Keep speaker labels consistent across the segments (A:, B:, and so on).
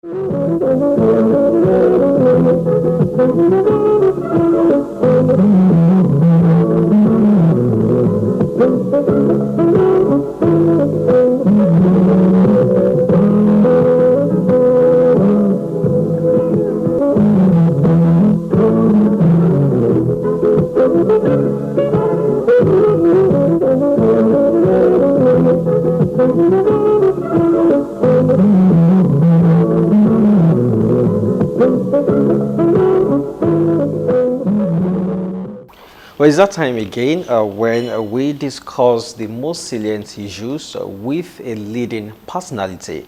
A: Well, it's that time again when we discuss the most salient issues with a leading personality.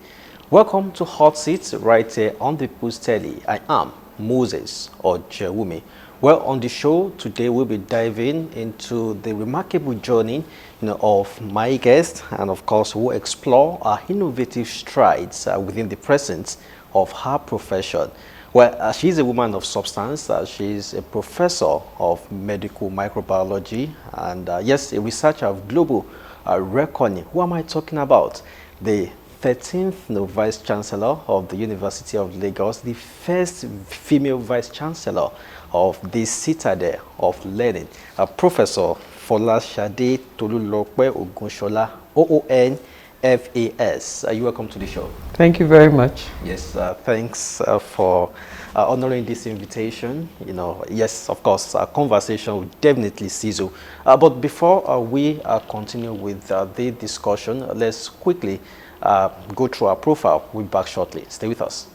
A: Welcome to Hot Seats right here on the People's Telly. I am Moses Ojewumi. Well, on the show today we'll be diving into the remarkable journey of my guest, and of course we'll explore our innovative strides within the presence of her profession. Well, she's a woman of substance. She's a professor of medical microbiology and, yes, a researcher of global reckoning. Who am I talking about? The 13th Vice Chancellor of the University of Lagos, the first female Vice Chancellor of this citadel of learning, Professor Folasade Ogunsola, OON. FAS. You're welcome to the show.
B: Thank you very much.
A: Yes, thanks for honoring this invitation. Yes, of course, our conversation will definitely sizzle. But before we continue with the discussion, let's quickly go through our profile. We'll be back shortly. Stay with us.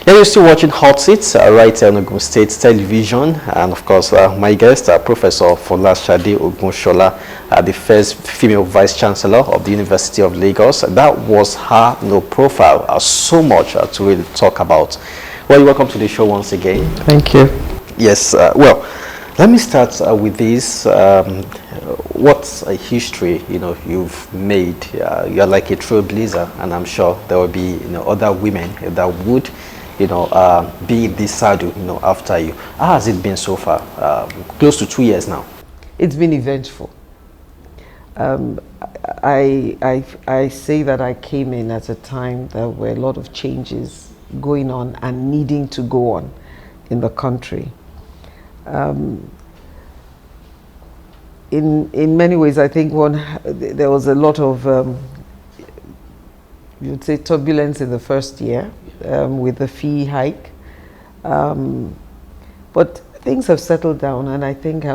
A: Yeah, you're still watching Hot Seats right here on Ogun State Television, and of course my guest, Professor Folasade Ogunsola, the first female Vice Chancellor of the University of Lagos. That was her profile. So much to really talk about. Well, you're welcome to the show once again.
B: Thank you.
A: Yes, well, let me start with this. What a history you've made. You're like a trailblazer, and I'm sure there will be other women that would be in this saddle after you. How has it been so far? Close to 2 years now.
B: It's been eventful. I say that I came in at a time there were a lot of changes going on and needing to go on in the country. In many ways, I think there was a lot of you'd say turbulence in the first year with the fee hike, but things have settled down, and I think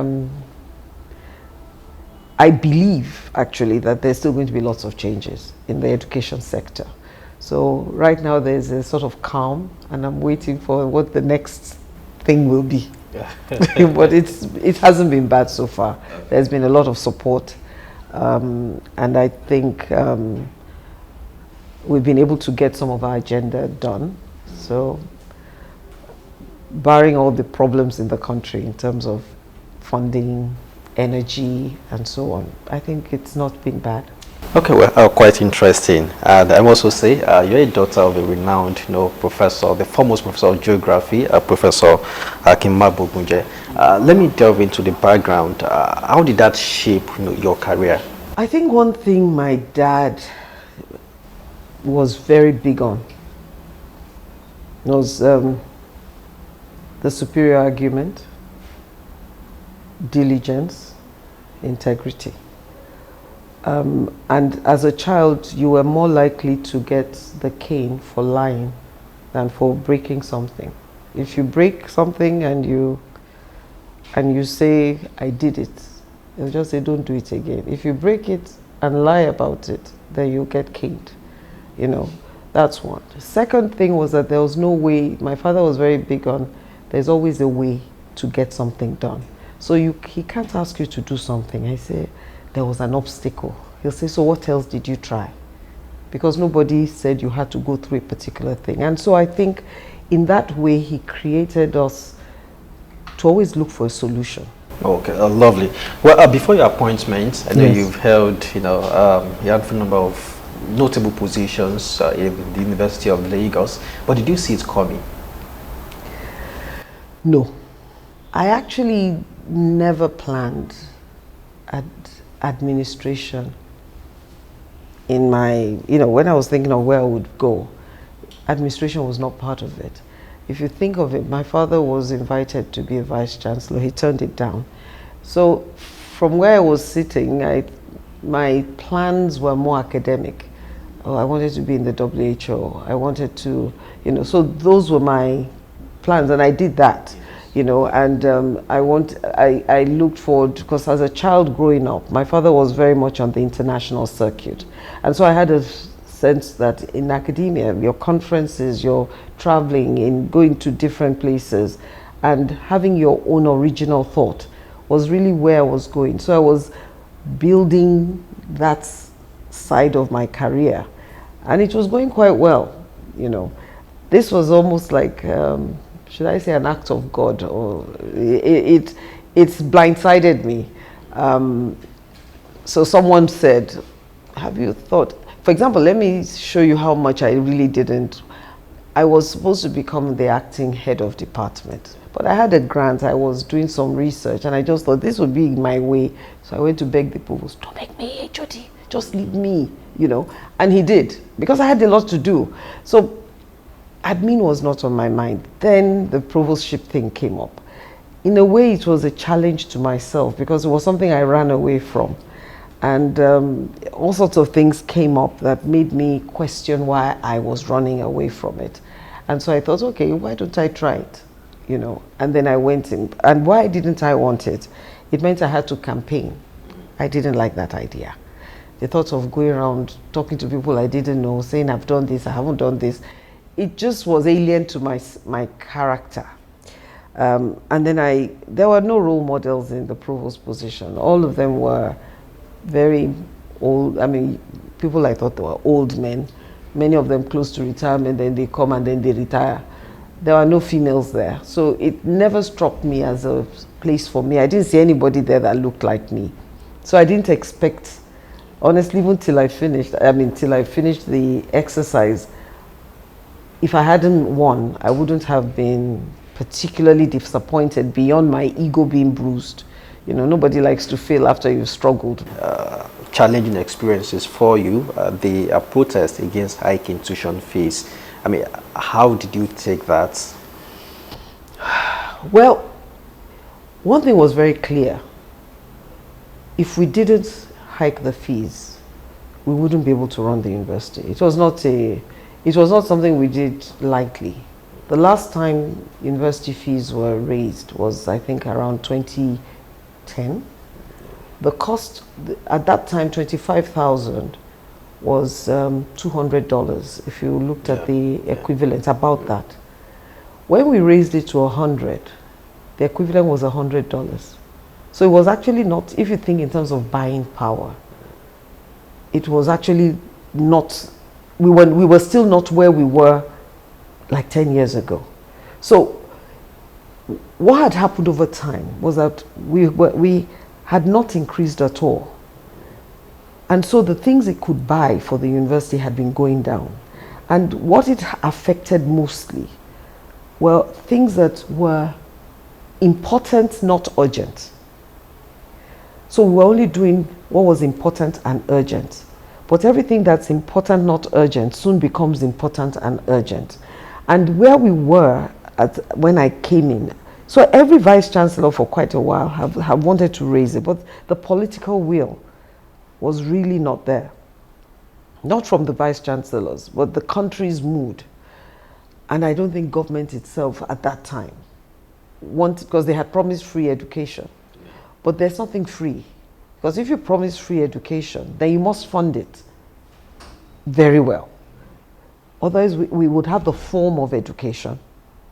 B: I believe actually that there's still going to be lots of changes in the education sector. So right now there's a sort of calm, and I'm waiting for what the next thing will be. But it hasn't been bad so far. There's been a lot of support, and I think we've been able to get some of our agenda done. So barring all the problems in the country in terms of funding, energy, and so on, I think it's not been bad.
A: Okay, well, quite interesting. And I must also say, you're a daughter of a renowned, professor, the foremost professor of geography, Professor Akin Mabogunje. Let me delve into the background. How did that shape, your career?
B: I think one thing my dad was very big on was the superior argument, diligence, integrity. And as a child, you were more likely to get the cane for lying than for breaking something. If you break something and you say, I did it, they'll just say, don't do it again. If you break it and lie about it, then you get caned. That's one. The second thing was that there was no way, my father was very big on, there's always a way to get something done. So he can't ask you to do something. I say, there was an obstacle. He'll say, so what else did you try? Because nobody said you had to go through a particular thing. And so I think in that way, he created us to always look for a solution.
A: Okay, lovely. Well, before your appointment, I know
B: Yes.
A: you've held, you had a number of notable positions in the University of Lagos, but did you see it coming?
B: No. I actually never planned administration in my, when I was thinking of where I would go, administration was not part of it. If you think of it, my father was invited to be a vice chancellor. He turned it down. So from where I was sitting, my plans were more academic. Oh, I wanted to be in the WHO. I wanted to, so those were my plans, and I did that. And I looked forward, because as a child growing up, my father was very much on the international circuit. And so I had a sense that in academia, your conferences, your traveling, in going to different places, and having your own original thought was really where I was going. So I was building that side of my career, and it was going quite well. This was almost like, should I say, an act of God, or it's blindsided me. So someone said, have you thought, for example, let me show you how much I really didn't. I was supposed to become the acting head of department, but I had a grant. I was doing some research, and I just thought this would be my way. So I went to beg the provost, don't make me HOD, just leave me, and he did, because I had a lot to do. So admin was not on my mind. Then the provostship thing came up. In a way, it was a challenge to myself, because it was something I ran away from. And all sorts of things came up that made me question why I was running away from it. And so I thought, okay, why don't I try it? And then I went in. And why didn't I want it? It meant I had to campaign. I didn't like that idea. The thought of going around talking to people I didn't know, saying I've done this, I haven't done this, it just was alien to my character. And then there were no role models in the provost position. All of them were very old. People I thought they were old men, many of them close to retirement, then they come and then they retire. There were no females there. So it never struck me as a place for me. I didn't see anybody there that looked like me. So I didn't expect, honestly, even till I finished the exercise, if I hadn't won, I wouldn't have been particularly disappointed beyond my ego being bruised. Nobody likes to fail after you've struggled.
A: Challenging experiences for you, the protest against hiking tuition fees. How did you take that?
B: Well, one thing was very clear. If we didn't hike the fees, we wouldn't be able to run the university. It was not something we did lightly. The last time university fees were raised was, I think, around 2010. The cost at that time, 25,000, was $200. If you looked at the equivalent, about that. When we raised it to 100, the equivalent was $100. So it was actually not, if you think in terms of buying power, it was actually not, we were still not where we were like 10 years ago. So what had happened over time was that we had not increased at all. And so the things it could buy for the university had been going down. And what it affected mostly were things that were important, not urgent. So we were only doing what was important and urgent. But everything that's important, not urgent, soon becomes important and urgent. And where we were when I came in, so every Vice Chancellor for quite a while have wanted to raise it, but the political will was really not there. Not from the Vice Chancellors, but the country's mood. And I don't think government itself at that time wanted, because they had promised free education. But there's nothing free. Because if you promise free education, then you must fund it very well. Otherwise, we would have the form of education,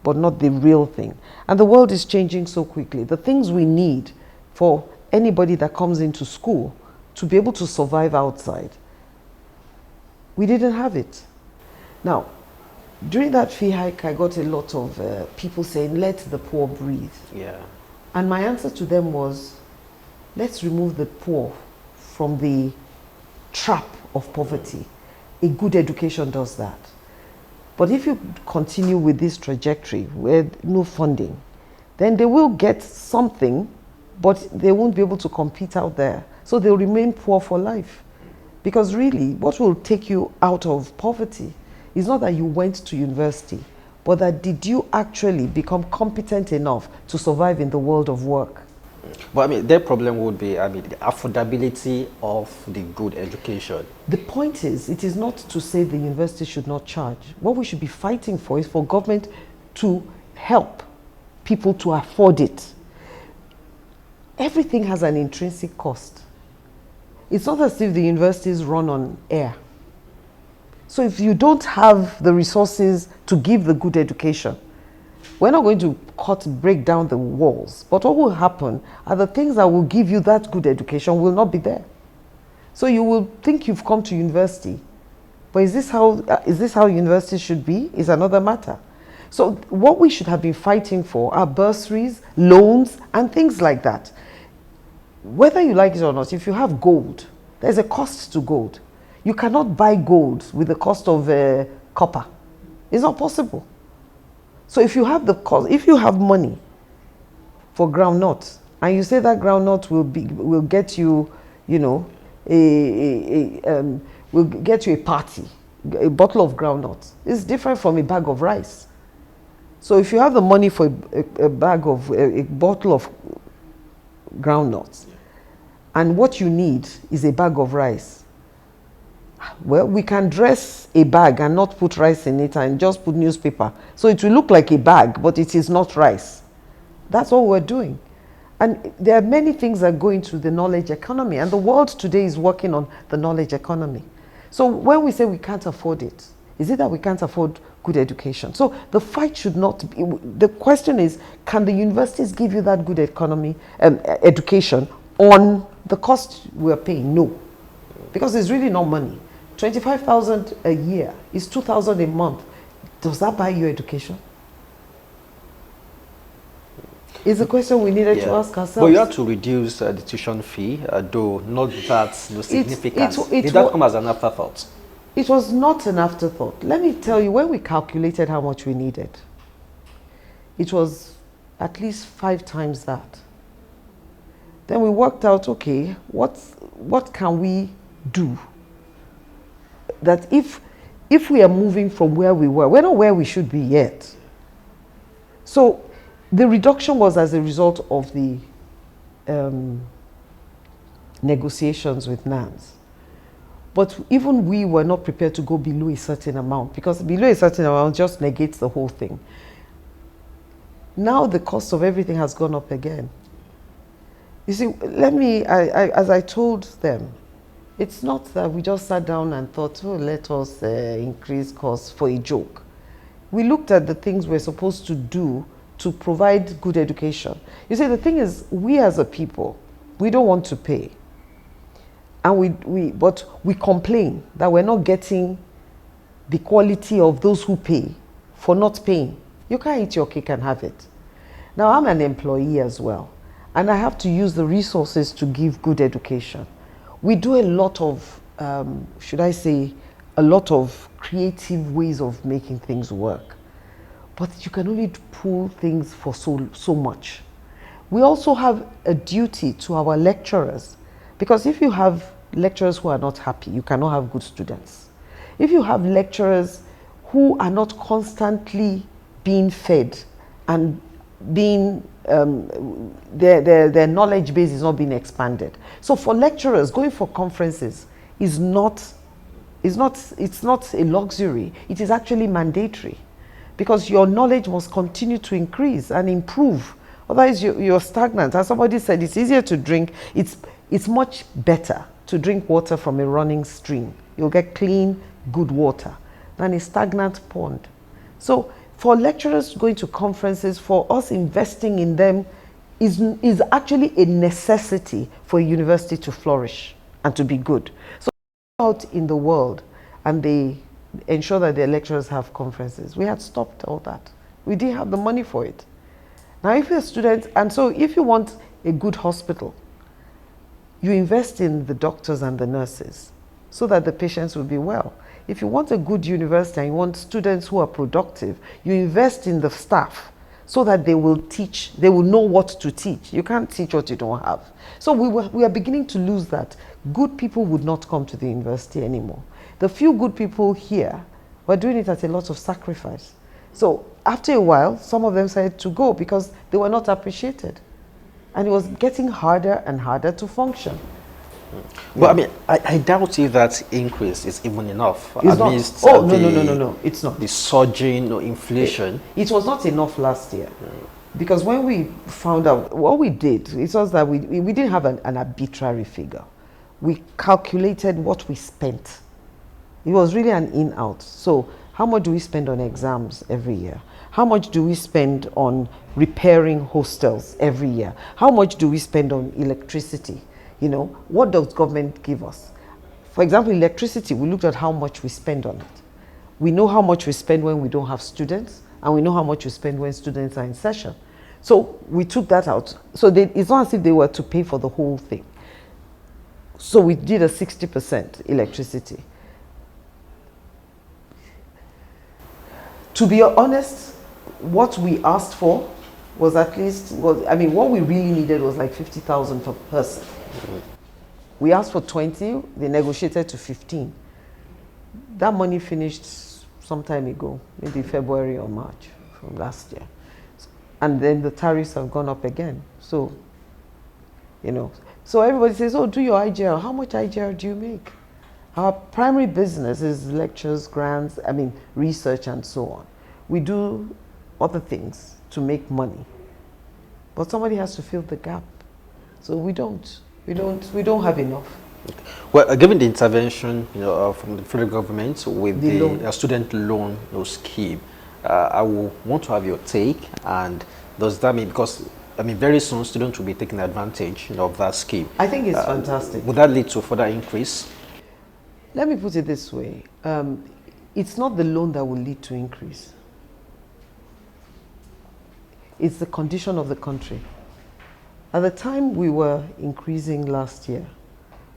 B: but not the real thing. And the world is changing so quickly. The things we need for anybody that comes into school to be able to survive outside, we didn't have it. Now, during that fee hike, I got a lot of people saying, let the poor breathe.
A: Yeah.
B: And my answer to them was, let's remove the poor from the trap of poverty. A good education does that. But if you continue with this trajectory where no funding, then they will get something, but they won't be able to compete out there. So they'll remain poor for life. Because really, what will take you out of poverty is not that you went to university, but that did you actually become competent enough to survive in the world of work?
A: But I mean, their problem would be, I mean, the affordability of the good education.
B: The point is, it is not to say the university should not charge. What we should be fighting for is for government to help people to afford it. Everything has an intrinsic cost. It's not as if the universities run on air. So if you don't have the resources to give the good education, we're not going to break down the walls. But what will happen are the things that will give you that good education will not be there. So you will think you've come to university, but is this how university should be? Is another matter. So what we should have been fighting for are bursaries, loans, and things like that. Whether you like it or not, if you have gold, there's a cost to gold. You cannot buy gold with the cost of copper. It's not possible. So if you have the cost, if you have money for groundnut, and you say that groundnut will get you, you know, will get you a party, a bottle of groundnut. It's different from a bag of rice. So if you have the money for a bottle of groundnuts, and what you need is a bag of rice, well, we can dress a bag and not put rice in it and just put newspaper. So it will look like a bag, but it is not rice. That's all we're doing. And there are many things that go into the knowledge economy, and the world today is working on the knowledge economy. So when we say we can't afford it, is it that we can't afford good education? So the fight should not be, the question is, can the universities give you that good education on the cost we're paying? No, because it's really not money. 25,000 a year is 2,000 a month. Does that buy you education? Is the question we needed to ask ourselves.
A: But you have to reduce the tuition fee, though not that significant. Did that come as an afterthought?
B: It was not an afterthought. Let me tell you, when we calculated how much we needed, it was at least 5 times that. Then we worked out, okay, what can we do? That if we are moving from where we were, we're not where we should be yet. So the reduction was as a result of the negotiations with NANS. But even we were not prepared to go below a certain amount, because below a certain amount just negates the whole thing. Now the cost of everything has gone up again. You see, as I told them, it's not that we just sat down and thought, oh, let us increase costs for a joke. We looked at the things we're supposed to do to provide good education. You see, the thing is, we as a people, we don't want to pay. And but we complain that we're not getting the quality of those who pay for not paying. You can't eat your cake and have it. Now, I'm an employee as well, and I have to use the resources to give good education. We do a lot of, should I say, a lot of creative ways of making things work. But you can only pull things for so much. We also have a duty to our lecturers, because if you have lecturers who are not happy, you cannot have good students. If you have lecturers who are not constantly being fed and being their knowledge base is not being expanded. So for lecturers, going for conferences is not a luxury. It is actually mandatory, because your knowledge must continue to increase and improve. Otherwise, you're stagnant. As somebody said, it's easier to drink. It's much better to drink water from a running stream. You'll get clean, good water than a stagnant pond. So for lecturers going to conferences, for us investing in them is actually a necessity for a university to flourish and to be good. So out in the world and they ensure that their lecturers have conferences. We had stopped all that. We didn't have the money for it. Now if you're a student, and so if you want a good hospital, you invest in the doctors and the nurses so that the patients will be well. If you want a good university and you want students who are productive, you invest in the staff so that they will teach, they will know what to teach. You can't teach what you don't have. So we are beginning to lose that. Good people would not come to the university anymore. The few good people here were doing it at a lot of sacrifice. So after a while, some of them started to go because they were not appreciated. And it was getting harder and harder to function.
A: Well, I mean, I doubt if that increase is even enough.
B: It's not. No. It's not.
A: The surging inflation.
B: It was not enough last year. Because when we found out, what we did, it was that we didn't have an arbitrary figure. We calculated what we spent. It was really an in-out. So how much do we spend on exams every year? How much do we spend on repairing hostels every year? How much do we spend on electricity? You know, what does government give us? For example, electricity, we looked at how much we spend on it. We know how much we spend when we don't have students, and we know how much we spend when students are in session. So we took that out. So it's not as if they were to pay for the whole thing. So we did a 60% electricity. To be honest, what we asked for was what we really needed was like 50,000 per person. We asked for 20, they negotiated to 15. That money finished some time ago, maybe February or March from last year. And then the tariffs have gone up again. So, you know, so everybody says, oh, do your IGL. How much IGL do you make? Our primary business is lectures, grants, research and so on. We do other things to make money. But somebody has to fill the gap. So we don't have enough.
A: Well, given the intervention, from the federal government with the student loan scheme, I will want to have your take. And does that mean, because very soon students will be taking advantage of that scheme?
B: I think it's fantastic.
A: Would that lead to further increase?
B: Let me put it this way: it's not the loan that will lead to increase. It's the condition of the country. At the time we were increasing last year,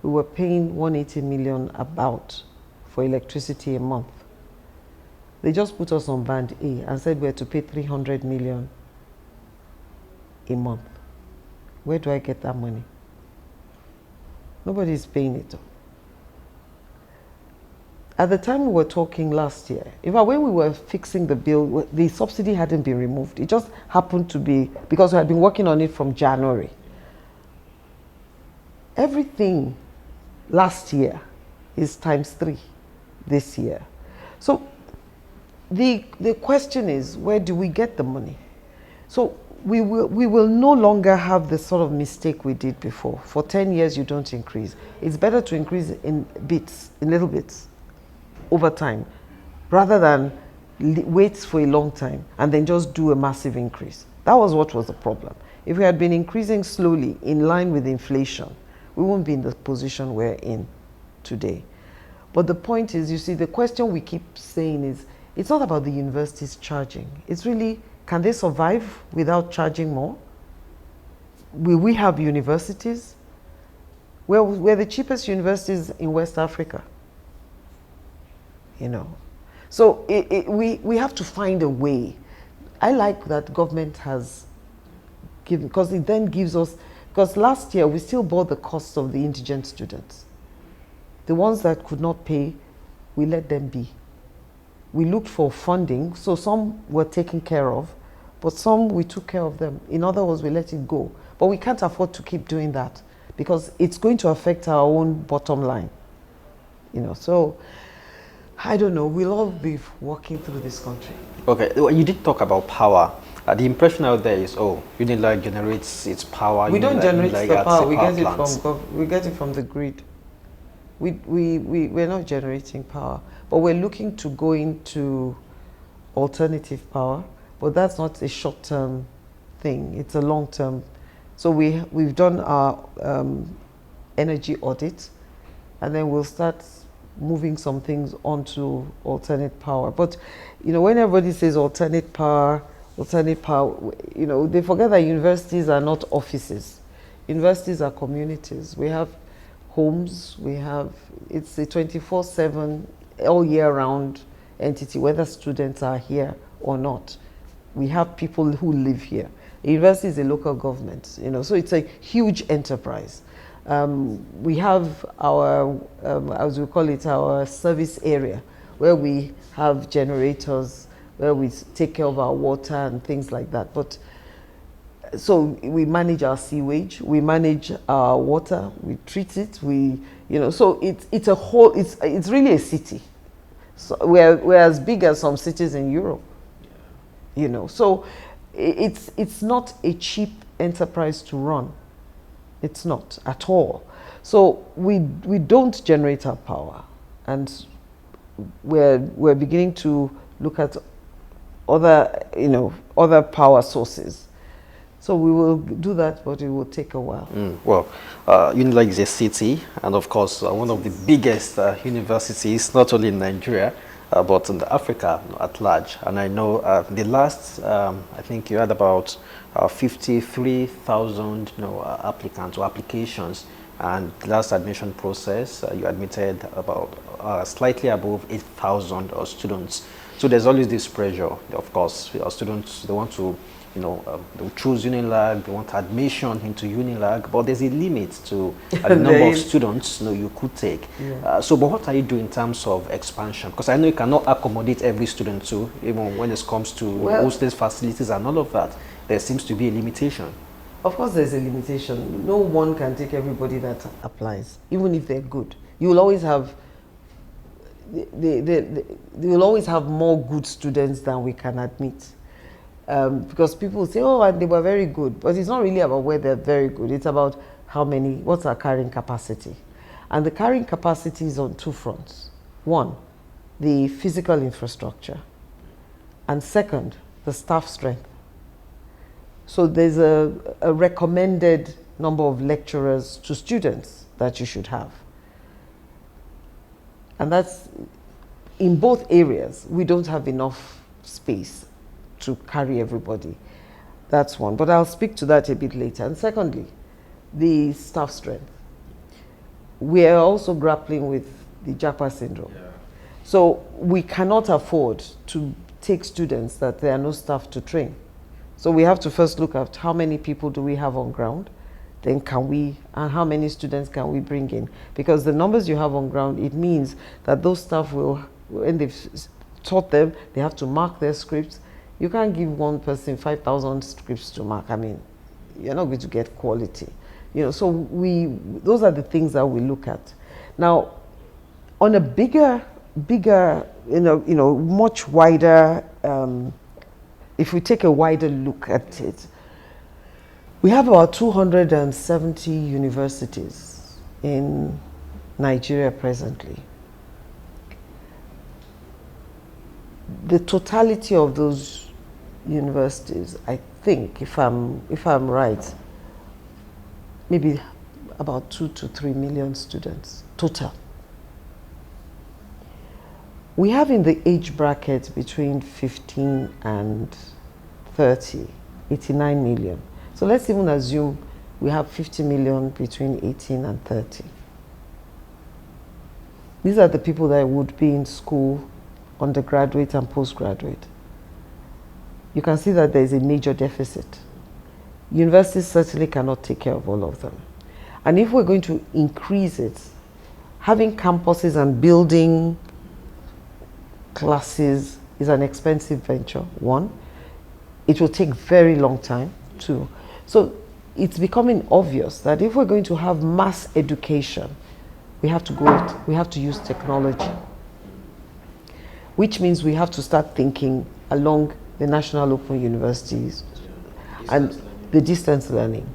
B: we were paying 180 million about for electricity a month. They just put us on band A and said we're to pay 300 million a month. Where do I get that money? Nobody is paying it. At the time we were talking last year, in fact, when we were fixing the bill, the subsidy hadn't been removed. It just happened to be, because we had been working on it from January. Everything last year is ×3 this year. So the question is, where do we get the money? So we will no longer have the sort of mistake we did before. For 10 years, you don't increase. It's better to increase in bits, in little bits, over time, rather than wait for a long time and then just do a massive increase. That was what was the problem. If we had been increasing slowly in line with inflation, we won't be in the position we're in today. But the point is, you see, the question we keep saying is, it's not about the universities charging. It's really, can they survive without charging more? Will we have universities? we're the cheapest universities in West Africa. You know, so we have to find a way. I like that government has given, because it then gives us, because last year we still bore the cost of the indigent students. The ones that could not pay, we let them be. We looked for funding, so some were taken care of, but some we took care of them. In other words, we let it go. But we can't afford to keep doing that because it's going to affect our own bottom line. You know, so I don't know, we'll all be walking through this country.
A: Okay, well, you did talk about power. The impression out there is, oh, UNILAG generates its power.
B: We don't generate the power, we get it from the grid. We're not generating power, but we're looking to go into alternative power, but that's not a short-term thing, it's a long-term. So we've done our energy audit, and then we'll start moving some things onto alternate power. But, you know, when everybody says alternate power, you know, they forget that universities are not offices. Universities are communities. We have homes, it's a 24/7, all year round entity, whether students are here or not. We have people who live here. A university is a local government, you know, so it's a huge enterprise. We have our, as we call it, our service area, where we have generators, where we take care of our water and things like that. But so we manage our sewage, we manage our water, we treat it, you know, so it's a whole, it's really a city. So we're as big as some cities in Europe, you know, so it's not a cheap enterprise to run. It's not at all. So we don't generate our power, and we're beginning to look at other, you know, other power sources. So we will do that, but it will take a while.
A: Well, UNILAG is a city, and of course, one of the biggest universities, not only in Nigeria, but in Africa at large. And I know the last, I think you had about 53,000 applicants or applications, and the last admission process, you admitted about slightly above 8,000 students. So there's always this pressure, of course. Students, they want to, you know, they'll choose UNILAG, they want admission into UNILAG, but there's a limit to the number of students, you know, you could take. Yeah. So, but what are you doing in terms of expansion? Because I know you cannot accommodate every student too, even when it comes to hostel facilities and all of that. There seems to be a limitation.
B: Of course there's a limitation. No one can take everybody that applies, even if they're good. You will always have, they will always have more good students than we can admit. Because people say, oh, and they were very good. But it's not really about where they're very good. It's about how many, what's our carrying capacity. And the carrying capacity is on two fronts. One, the physical infrastructure. And second, the staff strength. So there's a recommended number of lecturers to students that you should have. And that's, in both areas, we don't have enough space to carry everybody. That's one, but I'll speak to that a bit later. And secondly, the staff strength. We are also grappling with the Japa syndrome. Yeah. So we cannot afford to take students that there are no staff to train. So we have to first look at how many people do we have on ground, then and how many students can we bring in? Because the numbers you have on ground, it means that those staff will, when they've taught them, they have to mark their scripts. You can't give one person 5,000 scripts to mark. I mean, you're not going to get quality. You know, so those are the things that we look at. Now, on a bigger, much wider, if we take a wider look at it, we have about 270 universities in Nigeria presently. The totality of those universities, I think, if I'm right, maybe about 2 to 3 million students total. We have in the age bracket between 15 and 30, 89 million. So let's even assume we have 50 million between 18 and 30. These are the people that would be in school, undergraduate and postgraduate. You can see that there is a major deficit. Universities certainly cannot take care of all of them. And if we're going to increase it, having campuses and building classes is an expensive venture, one. It will take very long time, two. So it's becoming obvious that if we're going to have mass education, we have to use technology, which means we have to start thinking along the National Open Universities and the distance learning.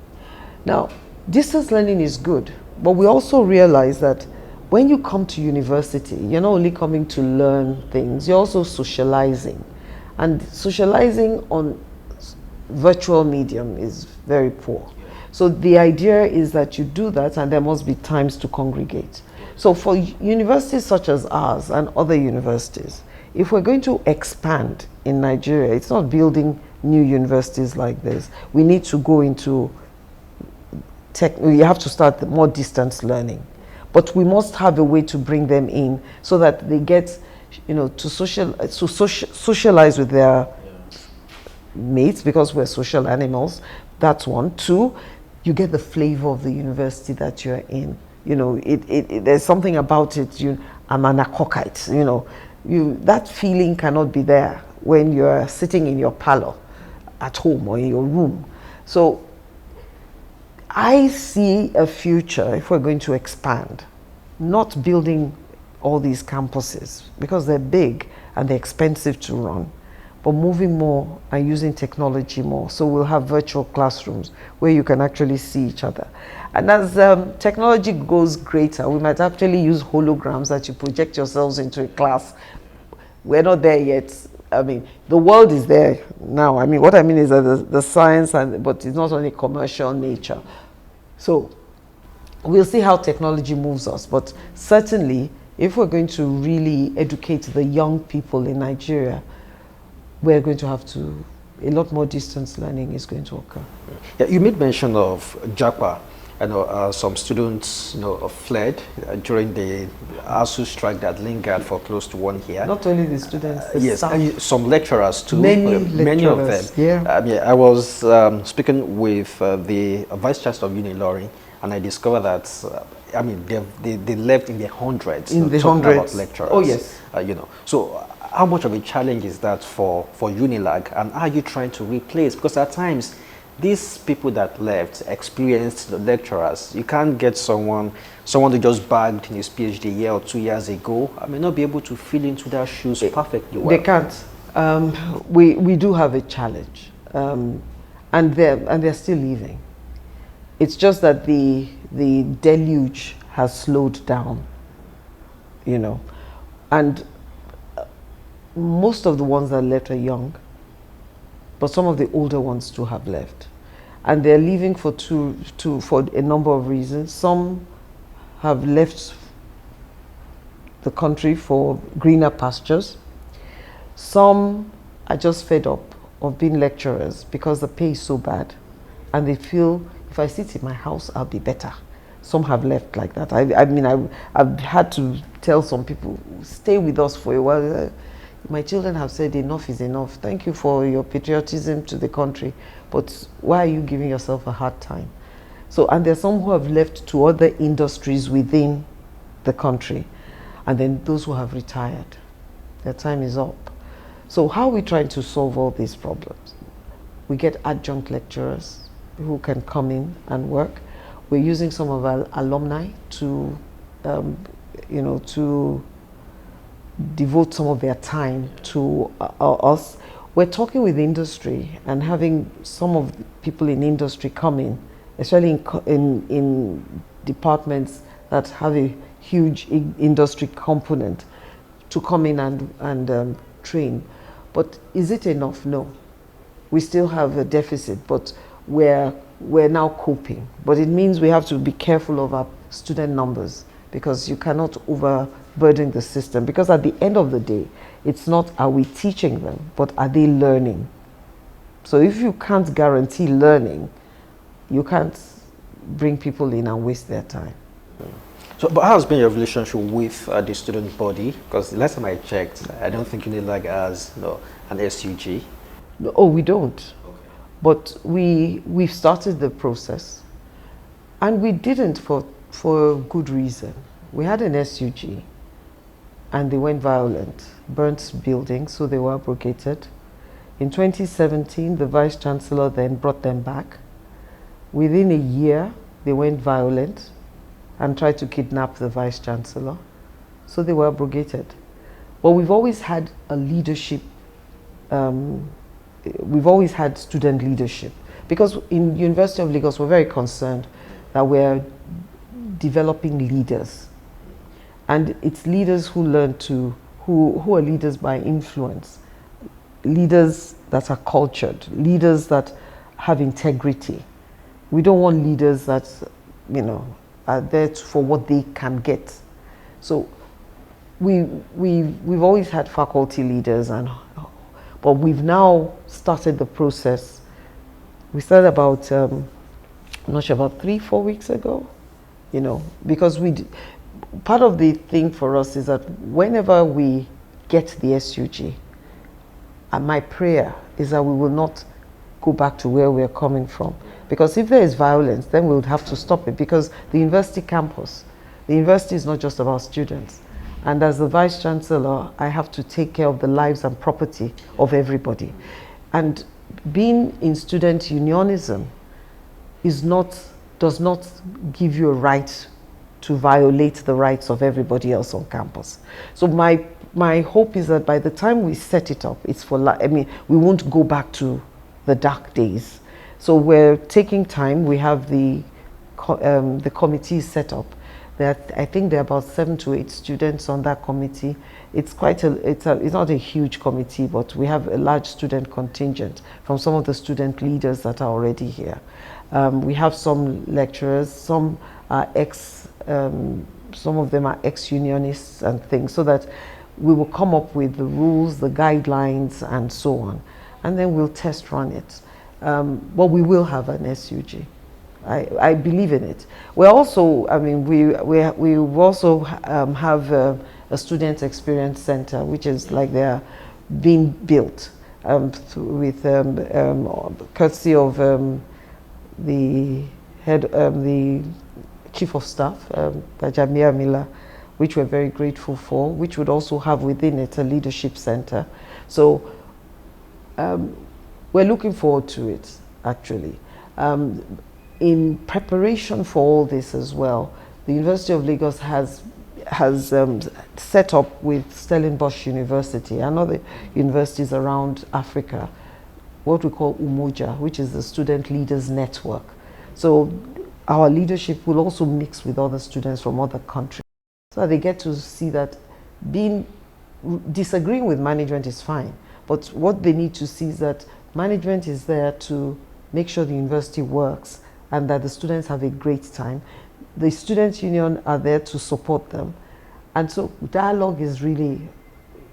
B: Now, distance learning is good, but we also realize that when you come to university, you're not only coming to learn things, you're also socializing. And socializing on virtual medium is very poor. So the idea is that you do that and there must be times to congregate. So for universities such as ours and other universities, if we're going to expand in Nigeria, it's not building new universities like this. We need to go into we have to start more distance learning. But we must have a way to bring them in so that they get, to socialize with their mates, because we're social animals. That's one. Two, you get the flavor of the university that you're in. There's something about it. I'm an akokite. That feeling cannot be there when you're sitting in your parlor at home or in your room. So I see a future, if we're going to expand, not building all these campuses because they're big and they're expensive to run, but moving more and using technology more. So we'll have virtual classrooms where you can actually see each other. And as technology goes greater, we might actually use holograms that you project yourselves into a class. We're not there yet. I mean, the world is there now. I mean, what I mean is that the science, but it's not only commercial nature. So we'll see how technology moves us. But certainly, if we're going to really educate the young people in Nigeria, we're going to have to, a lot more distance learning is going to occur.
A: Yeah, you made mention of JAPA. I know some students, fled during the ASU strike that lingered for close to 1 year.
B: Not only the students, the
A: yes,
B: staff.
A: and some lecturers too.
B: Many
A: of them.
B: Yeah.
A: I was speaking with the Vice Chancellor of UNILAG, and I discovered that they left in the hundreds.
B: In the hundreds.
A: About lecturers.
B: Oh yes.
A: So how much of a challenge is that for UNILAG, and are you trying to replace? Because at times, these people that left, experienced lecturers, you can't get someone who just bagged in his PhD a year or 2 years ago. I may not be able to fill into their shoes perfectly well.
B: They can't. We do have a challenge, and they're still leaving. It's just that the deluge has slowed down, and most of the ones that left are young. But some of the older ones too have left, and they're leaving for a number of reasons. Some have left the country for greener pastures. Some are just fed up of being lecturers because the pay is so bad, and they feel if I sit in my house, I'll be better. Some have left like that. I've had to tell some people, stay with us for a while. My children have said enough is enough. Thank you for your patriotism to the country, but why are you giving yourself a hard time? So, and there's some who have left to other industries within the country, and then those who have retired. Their time is up. So how are we trying to solve all these problems? We get adjunct lecturers who can come in and work. We're using some of our alumni to, to devote some of their time to us. We're talking with industry and having some of the people in industry come in, especially in departments that have a huge industry component, to come in and train. But is it enough? No. We still have a deficit, but we're now coping. But it means we have to be careful of our student numbers, because you cannot overburden the system. Because at the end of the day, it's not are we teaching them, but are they learning? So if you can't guarantee learning, you can't bring people in and waste their time.
A: So, but how has been your relationship with the student body? Because the last time I checked, I don't think UNILAG has an SUG.
B: Oh, we don't. But we've started the process, and we didn't for good reason. We had an SUG, and they went violent, burnt buildings, so they were abrogated. In 2017, the Vice Chancellor then brought them back. Within a year, they went violent and tried to kidnap the Vice Chancellor, so they were abrogated. But we've always had a leadership, we've always had student leadership, because in University of Lagos, we're very concerned that we're developing leaders. And it's leaders who learn to, who are leaders by influence, leaders that are cultured, leaders that have integrity. We don't want leaders that, are there for what they can get. So we've always had faculty leaders, but we've now started the process. We started about, I'm not sure, about 3-4 weeks ago, because part of the thing for us is that whenever we get the SUG, and my prayer is that we will not go back to where we're coming from. Because if there is violence, then we would have to stop it, because the university campus, the university is not just about students. And as the Vice Chancellor, I have to take care of the lives and property of everybody. And being in student unionism does not give you a right to violate the rights of everybody else on campus. So my hope is that by the time we set it up, we won't go back to the dark days. So we're taking time. We have the committee set up. I think there are about 7 to 8 students on that committee. It's not a huge committee, but we have a large student contingent from some of the student leaders that are already here. We have some lecturers, some are some of them are ex-unionists and things, so that we will come up with the rules, the guidelines, and so on. And then we'll test run it. But we will have an SUG. I believe in it. We also, we also have a student experience center, which is like they're being built with courtesy of the head, the Chief of Staff, Jamia Miller, which we're very grateful for, which would also have within it a leadership center. So we're looking forward to it, actually. In preparation for all this as well, the University of Lagos has set up with Stellenbosch University and other universities around Africa what we call Umoja, which is the Student Leaders Network. So our leadership will also mix with other students from other countries, so that they get to see that disagreeing with management is fine, but what they need to see is that management is there to make sure the university works and that the students have a great time. The student union are there to support them. And so dialogue is really,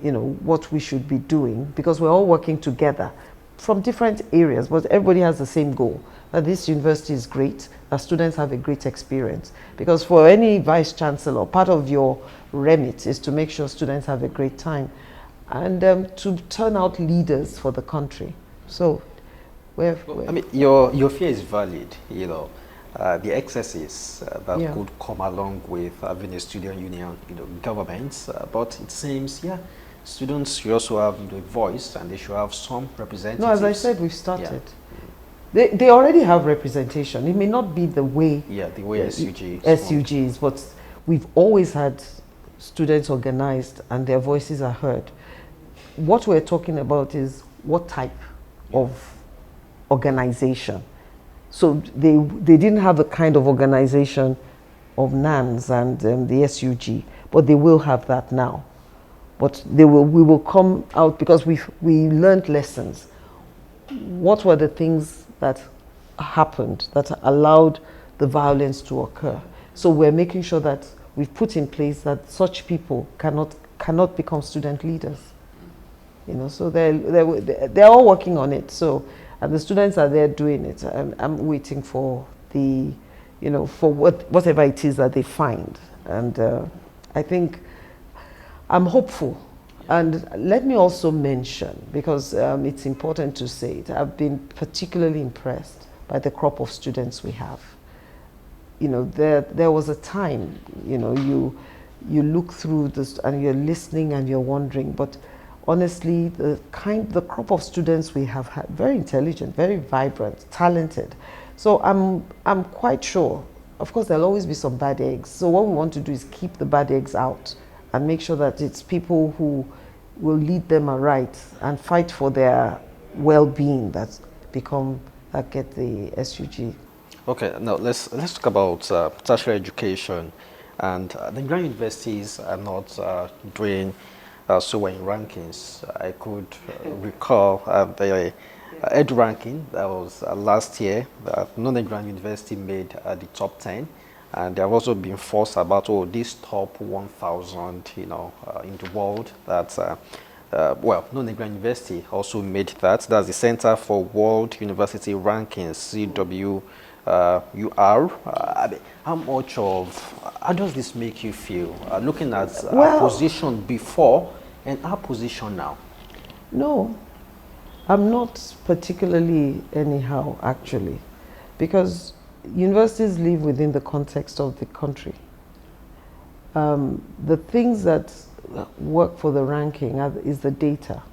B: what we should be doing, because we're all working together from different areas, but everybody has the same goal, that this university is great, that students have a great experience. Because for any Vice Chancellor, part of your remit is to make sure students have a great time and to turn out leaders for the country. So
A: your fear is valid, the excesses that could come along with having a student union, governments, but it seems, students should also have a voice, and they should have some representatives.
B: No, as I said, we've started. They already have representation. It may not be the way
A: the way SUG
B: is, but we've always had students organized and their voices are heard. What we're talking about is what type of organization. So they didn't have the kind of organization of NANS and the SUG, but they will have that now. But we will come out, because we learned lessons. What were the things that happened that allowed the violence to occur? So we're making sure that we've put in place that such people cannot become student leaders. So they're all working on it. So, and the students are there doing it. I'm waiting for the for whatever it is that they find. And I think I'm hopeful. And let me also mention, because it's important to say it, I've been particularly impressed by the crop of students we have. There was a time, you look through this and you're listening and you're wondering, but honestly, the crop of students we have had, very intelligent, very vibrant, talented. So I'm quite sure. Of course, there'll always be some bad eggs. So what we want to do is keep the bad eggs out and make sure that it's people who will lead them aright and fight for their well-being that get the SUG.
A: Okay, now let's talk about tertiary education, and the Nigerian universities are not doing so well in rankings. I could recall the Ed ranking that was last year. No Nigerian university made the top 10. And there have also been forced about this top 1,000, in the world. That's no Nigerian university also made that. That's the Center for World University Rankings, CWUR. How does this make you feel? Looking at our position before and our position now.
B: No, I'm not particularly anyhow, actually, because universities live within the context of the country. The things that work for the ranking is the data.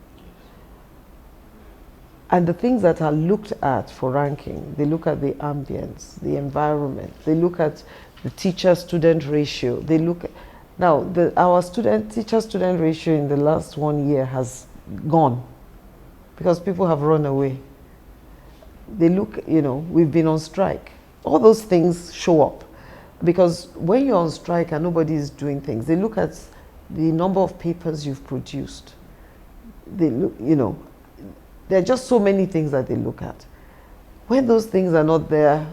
B: And the things that are looked at for ranking, they look at the ambience, the environment, they look at the teacher-student ratio. They look at, now, our teacher-student ratio in the last 1 year has gone because people have run away. They look, we've been on strike. All those things show up because when you're on strike and nobody is doing things, they look at the number of papers you've produced. They look, there are just so many things that they look at. When those things are not there,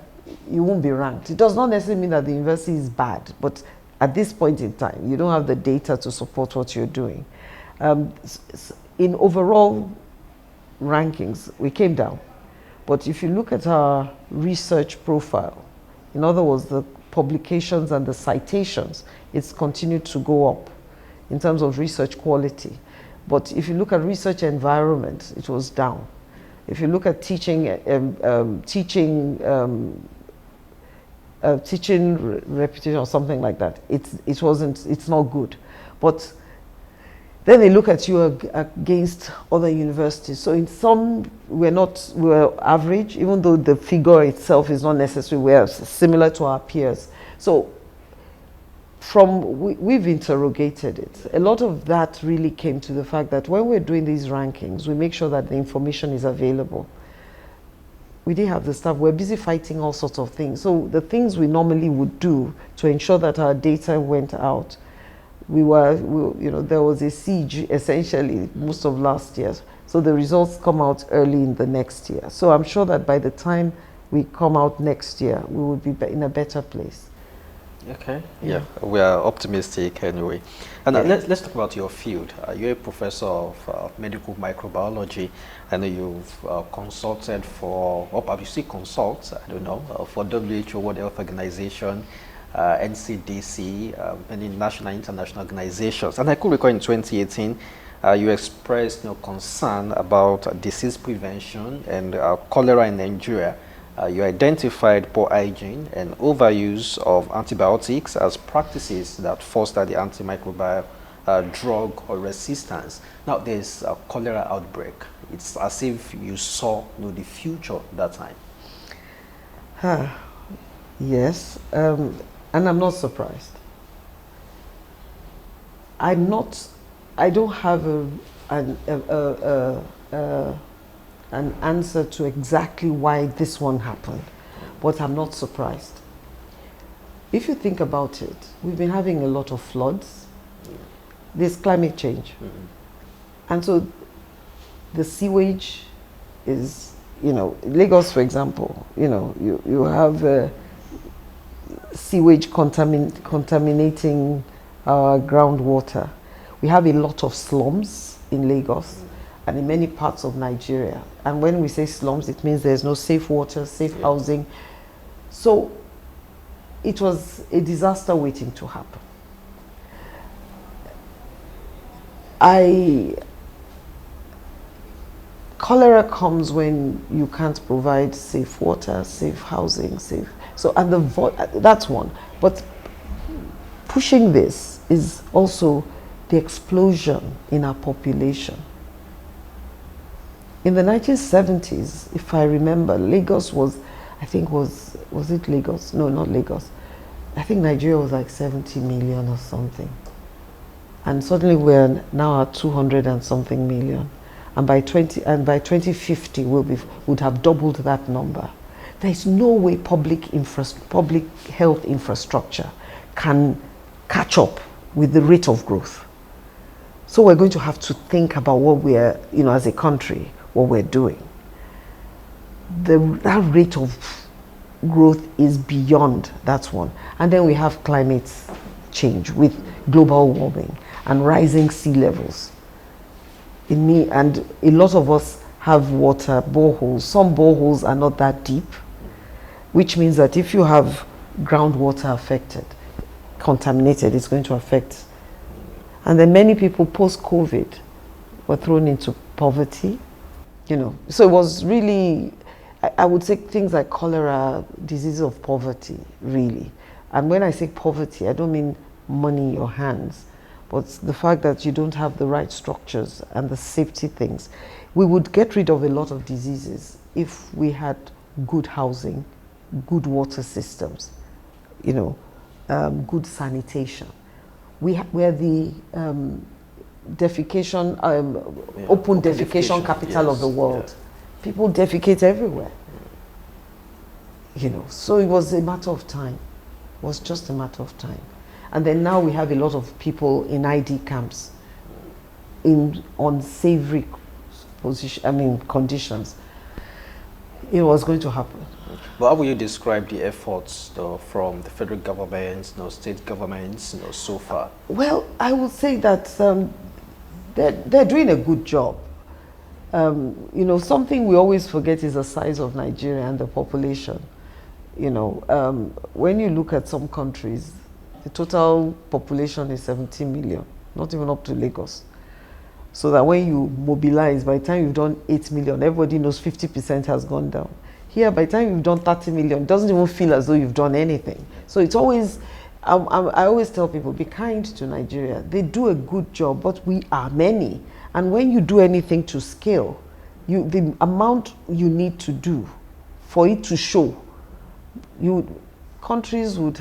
B: you won't be ranked. It does not necessarily mean that the university is bad, but at this point in time, you don't have the data to support what you're doing. In overall rankings, we came down. But if you look at our research profile, in other words, the publications and the citations, it's continued to go up in terms of research quality. But if you look at research environment, it was down. If you look at teaching reputation or something like that, it's not good. But then they look at you against other universities. So in some, we're average, even though the figure itself is not necessarily, we're similar to our peers. So we've interrogated it. A lot of that really came to the fact that when we're doing these rankings, we make sure that the information is available. We didn't have the staff. We're busy fighting all sorts of things. So the things we normally would do to ensure that our data went out, there was a siege essentially most of last year. So the results come out early in the next year. So I'm sure that by the time we come out next year, we will be in a better place.
A: Okay, yeah, we are optimistic anyway. And let's talk about your field. You're a professor of medical microbiology, and you've consulted for, obviously consult, I don't know, for WHO, World Health Organization, NCDC, many national and international organizations. And I could recall in 2018, you expressed concern about disease prevention and cholera in Nigeria. You identified poor hygiene and overuse of antibiotics as practices that foster the antimicrobial drug or resistance. Now there's a cholera outbreak. It's as if you saw the future that time.
B: Yes, and I'm not surprised. I don't have an answer to exactly why this one happened, but I'm not surprised. If you think about it, we've been having a lot of floods. There's climate change. And so the sewage is, Lagos, for example, you have sewage contaminating our groundwater. We have a lot of slums in Lagos and in many parts of Nigeria. And when we say slums, it means there's no safe water, safe housing. So it was a disaster waiting to happen. Cholera comes when you can't provide safe water, safe housing, safe. So, and that's one. But pushing this is also the explosion in our population. In the 1970s, if I remember, Lagos was, I think was it Lagos? No, not Lagos. I think Nigeria was like 70 million or something. And suddenly we're now at 200 and something million. And by 2050, would have doubled that number. There is no way public health infrastructure can catch up with the rate of growth. So we're going to have to think about what we're, as a country, what we're doing. That rate of growth is beyond that one. And then we have climate change with global warming and rising sea levels. And a lot of us have water boreholes. Some boreholes are not that deep, which means that if you have groundwater affected, contaminated, it's going to affect. And then many people post-COVID were thrown into poverty, So it was really, I would say things like cholera, disease of poverty, really. And when I say poverty, I don't mean money in your hands, but the fact that you don't have the right structures and the safety things. We would get rid of a lot of diseases if we had good housing, good water systems, good sanitation. We're the defecation, open defecation capital of the world. Yeah. People defecate everywhere. So it was a matter of time. It was just a matter of time. And then now we have a lot of people in ID camps in unsavory conditions. It was going to happen.
A: But how will you describe the efforts from the federal government, state governments, so far?
B: Well, I would say that they're doing a good job. Something we always forget is the size of Nigeria and the population. When you look at some countries, the total population is 17 million, not even up to Lagos. So that when you mobilize, by the time you've done 8 million, everybody knows 50% has gone down. Here, by the time you've done 30 million, it doesn't even feel as though you've done anything. So it's always, I always tell people, be kind to Nigeria. They do a good job, but we are many. And when you do anything to scale, the amount you need to do for it to show, countries would,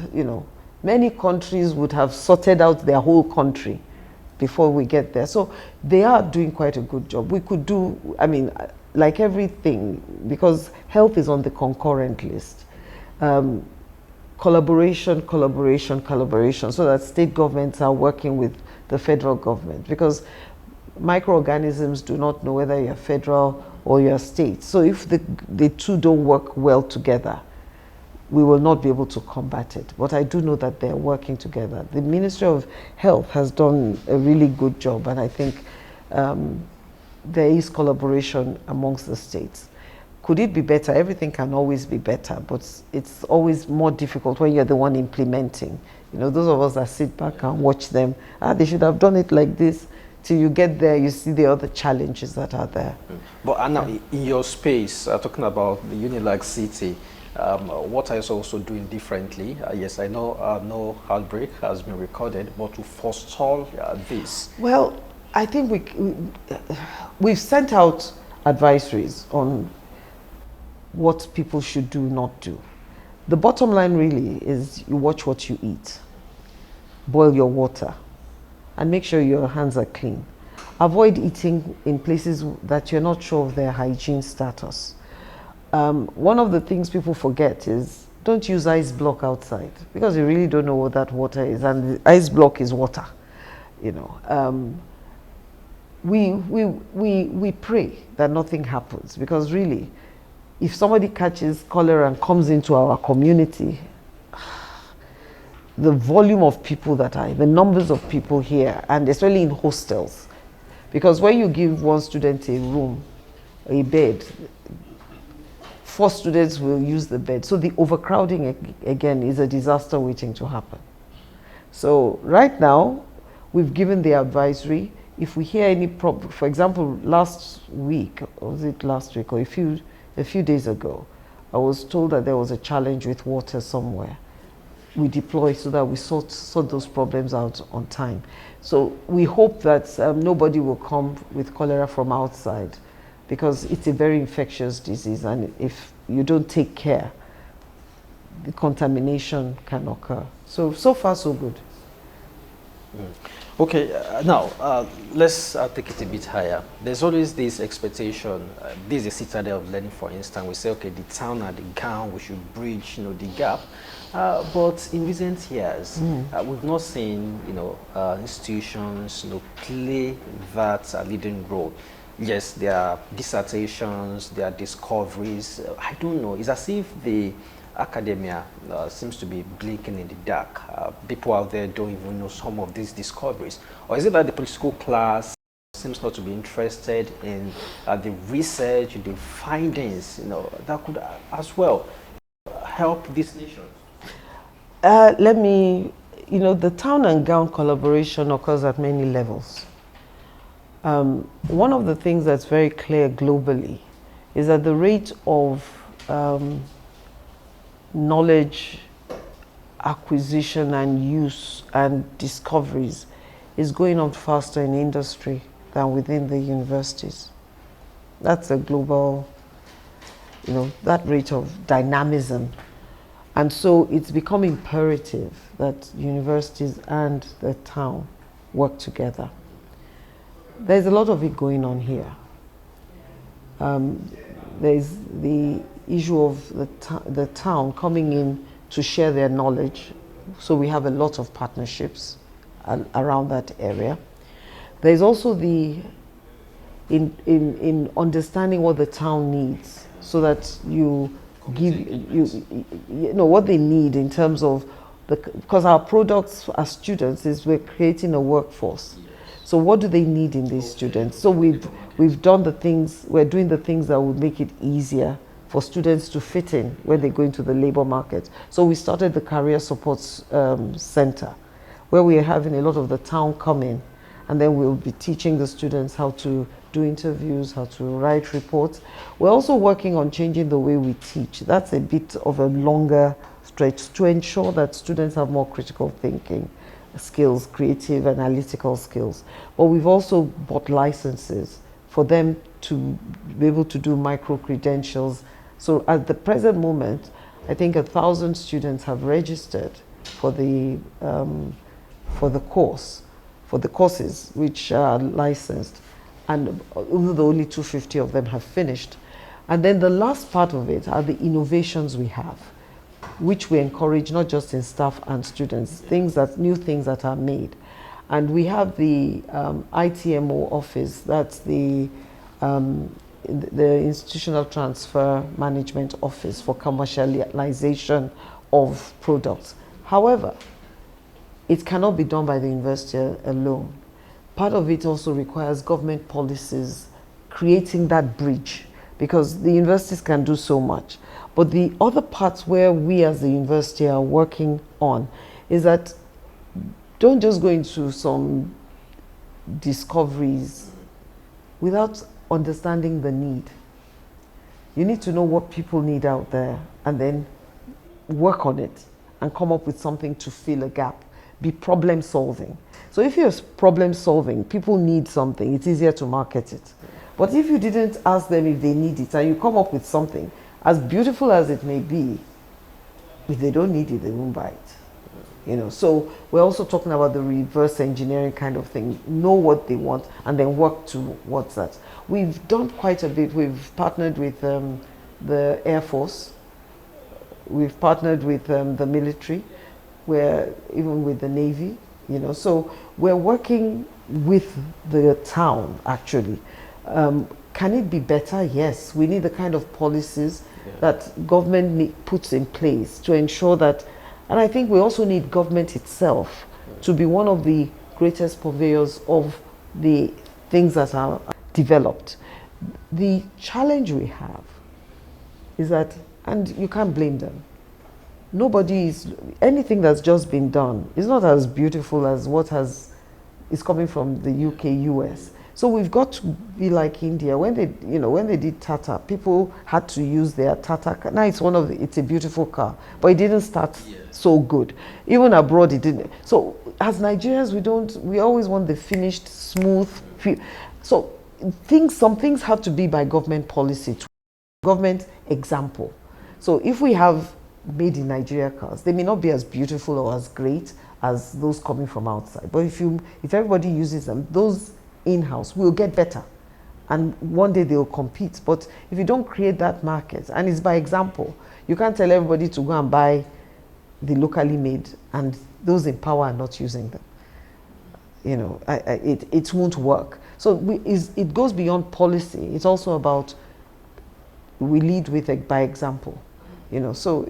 B: many countries would have sorted out their whole country before we get there. So they are doing quite a good job. We could do, like everything, because health is on the concurrent list. Collaboration, so that state governments are working with the federal government, because microorganisms do not know whether you're federal or you're state. So if the two don't work well together, we will not be able to combat it. But I do know that they're working together. The Ministry of Health has done a really good job, and I think there is collaboration amongst the states. Could it be better? Everything can always be better, but it's always more difficult when you're the one implementing. Those of us that sit back and watch them, they should have done it like this. Till you get there, you see the other challenges that are there.
A: But Anna, in your space, talking about the UNILAG city, what are you also doing differently? Yes, I know no outbreak has been recorded, but to forestall this?
B: Well, I think we've sent out advisories on what people should do, not do. The bottom line really is you watch what you eat, boil your water, and make sure your hands are clean. Avoid eating in places that you're not sure of their hygiene status. One of the things people forget is don't use ice block outside, because you really don't know what that water is, and the ice block is water. We pray that nothing happens, because really, if somebody catches cholera and comes into our community, the volume of people the numbers of people here, and especially in hostels, because when you give one student a room, a bed, 4 students will use the bed. So the overcrowding again is a disaster waiting to happen. So right now, we've given the advisory. If we hear any problem, for example, last week, or was it last week or a few days ago, I was told that there was a challenge with water somewhere. We deploy so that we sort those problems out on time. So we hope that nobody will come with cholera from outside, because it's a very infectious disease, and if you don't take care, the contamination can occur. So far so good.
A: Okay, now let's take it a bit higher. There's always this expectation. This is a citadel of learning, for instance. We say, okay, the town and the gown, we should bridge, the gap. But in recent years, we've not seen, institutions, play that leading role. Yes, there are dissertations, there are discoveries. I don't know. It's as if the academia seems to be blinking in the dark. People out there don't even know some of these discoveries. Or is it that the political class seems not to be interested in the research, the findings, that could as well help this nation?
B: The town and gown collaboration occurs at many levels. One of the things that's very clear globally is that the rate of knowledge acquisition and use and discoveries is going on faster in industry than within the universities. That's a global, that rate of dynamism. And so it's become imperative that universities and the town work together. There's a lot of it going on here. There's the issue of the town coming in to share their knowledge. So we have a lot of partnerships around that area. There's also the in understanding what the town needs, so that you give what they need in terms of because our products as students is we're creating a workforce. So what do they need in these students? So we've done the things, we're doing the things that would make it easier for students to fit in when they go into the labor market. So we started the Career Support Center, where we are having a lot of the town come in, and then we'll be teaching the students how to do interviews, how to write reports. We're also working on changing the way we teach. That's a bit of a longer stretch to ensure that students have more critical thinking skills, creative, analytical skills. But we've also bought licenses for them to be able to do micro-credentials. So at the present moment, I think 1,000 students have registered for the courses which are licensed, and only 250 of them have finished. And then the last part of it are the innovations we have, which we encourage not just in staff and students, new things that are made. And we have the ITMO office, that's the Institutional Transfer Management Office for commercialization of products. However, it cannot be done by the university alone. Part of it also requires government policies creating that bridge, because the universities can do so much. But the other parts where we as the university are working on is that don't just go into some discoveries without understanding the need. You need to know what people need out there and then work on it and come up with something to fill a gap. Be problem solving. So if you're problem solving, people need something, it's easier to market it. But if you didn't ask them if they need it and you come up with something, as beautiful as it may be, if they don't need it, they won't buy it. So we're also talking about the reverse engineering kind of thing. Know what they want and then work towards that. We've done quite a bit. We've partnered with the Air Force. We've partnered with the military. Even with the Navy, So we're working with the town, actually. Can it be better? Yes. We need the kind of policies that government puts in place to ensure that, and I think we also need government itself to be one of the greatest purveyors of the things that are developed. The challenge we have is that, and you can't blame them. Nobody is, anything that's just been done is not as beautiful as what is coming from the UK, US. So we've got to be like India. When they, when they did Tata, people had to use their Tata car. Now it's a beautiful car, but it didn't start so good. Even abroad, it didn't. So as Nigerians, we always want the finished, smooth. So some things have to be by government policy, government example. So if we have made in Nigeria cars, they may not be as beautiful or as great as those coming from outside. But if everybody uses them, those in-house will get better. And one day they'll compete. But if you don't create that market, and it's by example, you can't tell everybody to go and buy the locally made and those in power are not using them. It won't work. So it goes beyond policy. It's also about we lead with by example. So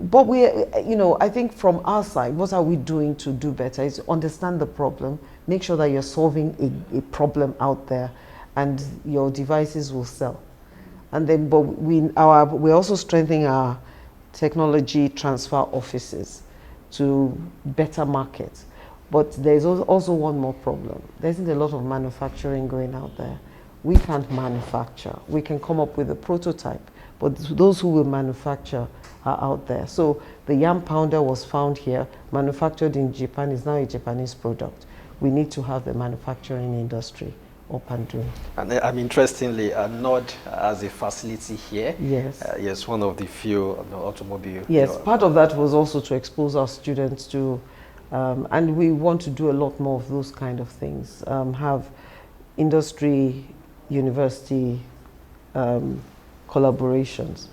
B: but I think from our side, what are we doing to do better is understand the problem, make sure that you're solving a problem out there, and your devices will sell. And then, but we're also strengthening our technology transfer offices to better market. But there's also one more problem. There isn't a lot of manufacturing going out there. We can't manufacture. We can come up with a prototype, but those who will manufacture are out there. So the yam pounder was found here, manufactured in Japan, is now a Japanese product. We need to have the manufacturing industry up and doing.
A: And interestingly, NOD has a facility here.
B: Yes.
A: Yes, one of the few automobile.
B: Yes, part of that was also to expose our students to, and we want to do a lot more of those kind of things. Have industry, university collaborations.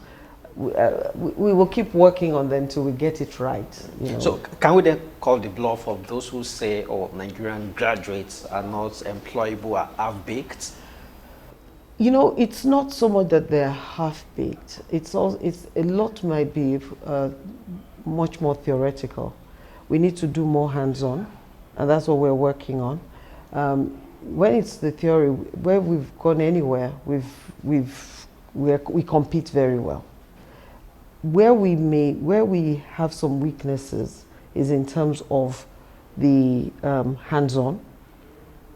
B: We will keep working on them till we get it right.
A: So can we then call the bluff of those who say, oh, Nigerian graduates are not employable, are half-baked?
B: It's not so much that they're half-baked. It's a lot might be much more theoretical. We need to do more hands-on, and that's what we're working on. When it's the theory, where we've gone anywhere, we compete very well. Where we have some weaknesses is in terms of the hands-on,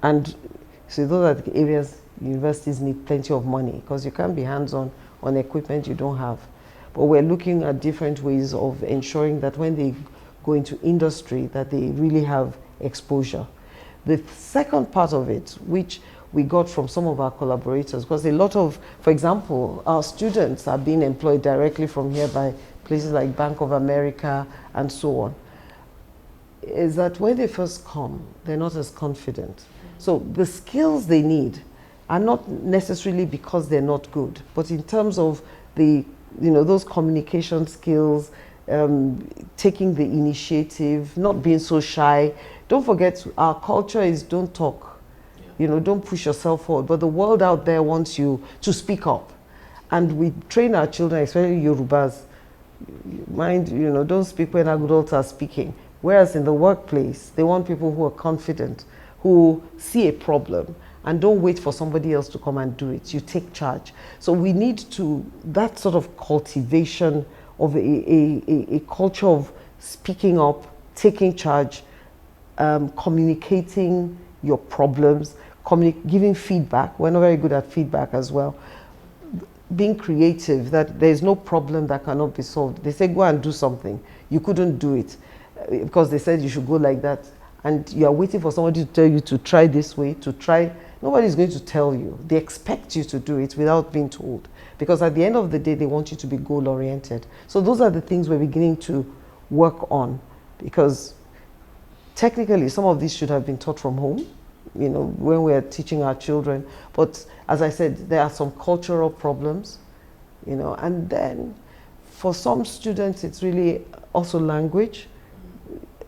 B: and so those are the areas universities need plenty of money, because you can't be hands-on on equipment you don't have. But we're looking at different ways of ensuring that when they go into industry, that they really have exposure. The second part of it, which we got from some of our collaborators, because a lot of, for example, our students are being employed directly from here by places like Bank of America and so on, is that when they first come, they're not as confident. So the skills they need are not necessarily because they're not good, but in terms of those communication skills, taking the initiative, not being so shy. Don't forget, our culture is don't talk. Don't push yourself forward. But the world out there wants you to speak up. And we train our children, especially Yorubas, don't speak when adults are speaking. Whereas in the workplace, they want people who are confident, who see a problem, and don't wait for somebody else to come and do it. You take charge. So we need that sort of cultivation of a culture of speaking up, taking charge, communicating your problems, giving feedback. We're not very good at feedback as well. Being creative, that there's no problem that cannot be solved. They say, go and do something. You couldn't do it because they said you should go like that. And you are waiting for somebody to tell you to try this way, to try. Nobody's going to tell you. They expect you to do it without being told. Because at the end of the day, they want you to be goal-oriented. So those are the things we're beginning to work on. Because technically, some of these should have been taught from home, when we're teaching our children. But as I said, there are some cultural problems, and then for some students, it's really also language.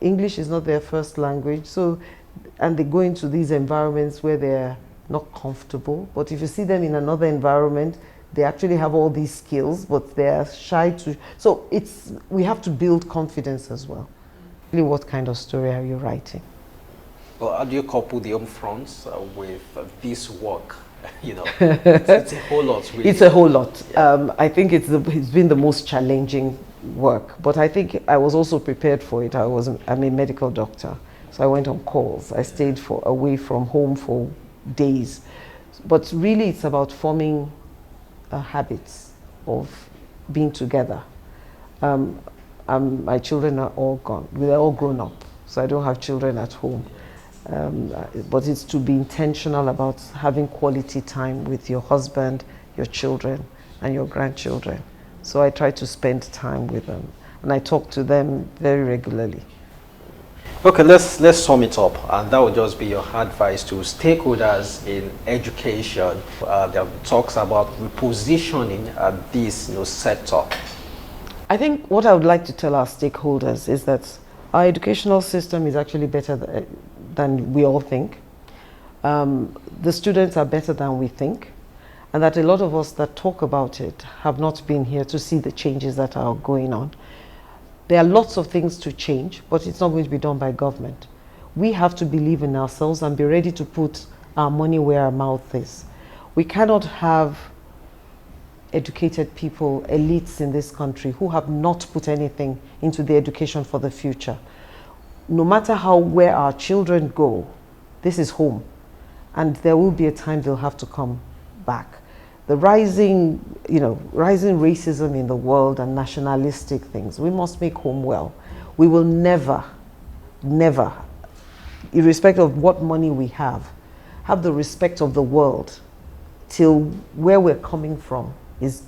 B: English is not their first language. So, and they go into these environments where they're not comfortable. But if you see them in another environment, they actually have all these skills, but they're shy to. So we have to build confidence as well. Really, what kind of story are you writing?
A: Well, how do you couple the home fronts with this work it's a whole lot, really.
B: It's a whole lot. I think it's been the most challenging work, but I think I was also prepared for it. I'm a medical doctor, so I went on calls. I stayed away from home for days, but really it's about forming habits of being together. My children are all gone. They're all grown up, so I don't have children at home. But it's to be intentional about having quality time with your husband, your children, and your grandchildren. So I try to spend time with them, and I talk to them very regularly.
A: Okay, let's sum it up, and that would just be your advice to stakeholders in education. There are talks about repositioning this sector.
B: I think what I would like to tell our stakeholders is that our educational system is actually better than we all think. The students are better than we think, and that a lot of us that talk about it have not been here to see the changes that are going on. There are lots of things to change, but it's not going to be done by government. We have to believe in ourselves and be ready to put our money where our mouth is. We cannot have educated people, elites in this country, who have not put anything into the education for the future. No matter where our children go, this is home, and there will be a time they'll have to come back. The rising racism in the world and nationalistic things, we must make home well. We will never, irrespective of what money we have the respect of the world till where we're coming from is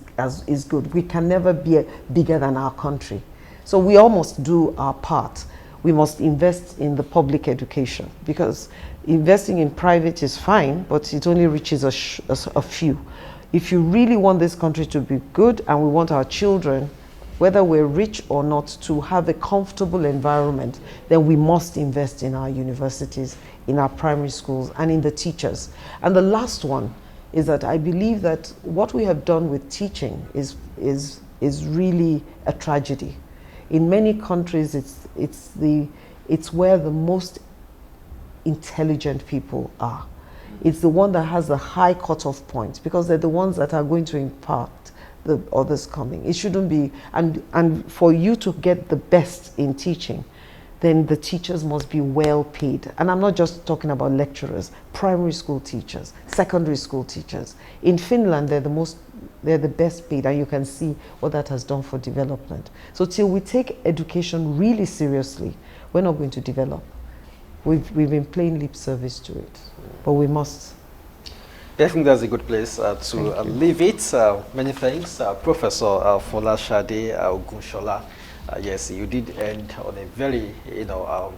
B: good. We can never be bigger than our country. So we all must do our part. We must invest in the public education, because investing in private is fine, but it only reaches a few. If you really want this country to be good, and we want our children, whether we're rich or not, to have a comfortable environment, then we must invest in our universities, in our primary schools, and in the teachers. And the last one is that I believe that what we have done with teaching is really a tragedy. In many countries, it's where the most intelligent people are. It's the one that has the high cutoff point, because they're the ones that are going to impact the others coming. It shouldn't be, and for you to get the best in teaching, then the teachers must be well paid. And I'm not just talking about lecturers, primary school teachers, secondary school teachers. In Finland, they're the best paid, and you can see what that has done for development. So till we take education really seriously, we're not going to develop. We've been paying lip service to it, but we must.
A: I think that's a good place to leave it. Many thanks, Professor Folasade Ogunsola. Yes, you did end on a very,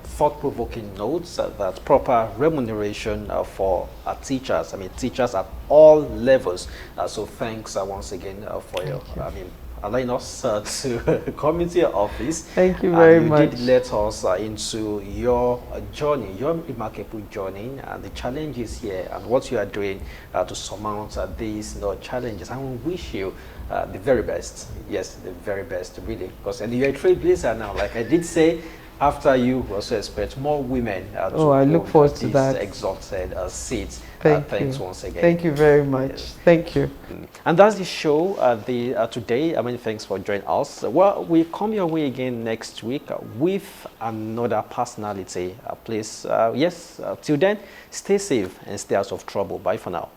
A: thought-provoking note that proper remuneration for our teachers. I mean, teachers at all levels. So thanks once again for allowing us to come into your office.
B: Thank you very much.
A: You did let us into your journey, your remarkable journey, and the challenges here, and what you are doing to surmount these challenges. And we wish you the very best. Yes, the very best, really. Because you're a trailblazer now, like I did say. After you, we also expect more women to
B: I look forward to that
A: exalted seats.
B: Thanks
A: once again.
B: Thank you very much. Yes. Thank you.
A: And that's the show today. Many thanks for joining us. Well, we come your way again next week with another personality. Please, till then, stay safe and stay out of trouble. Bye for now.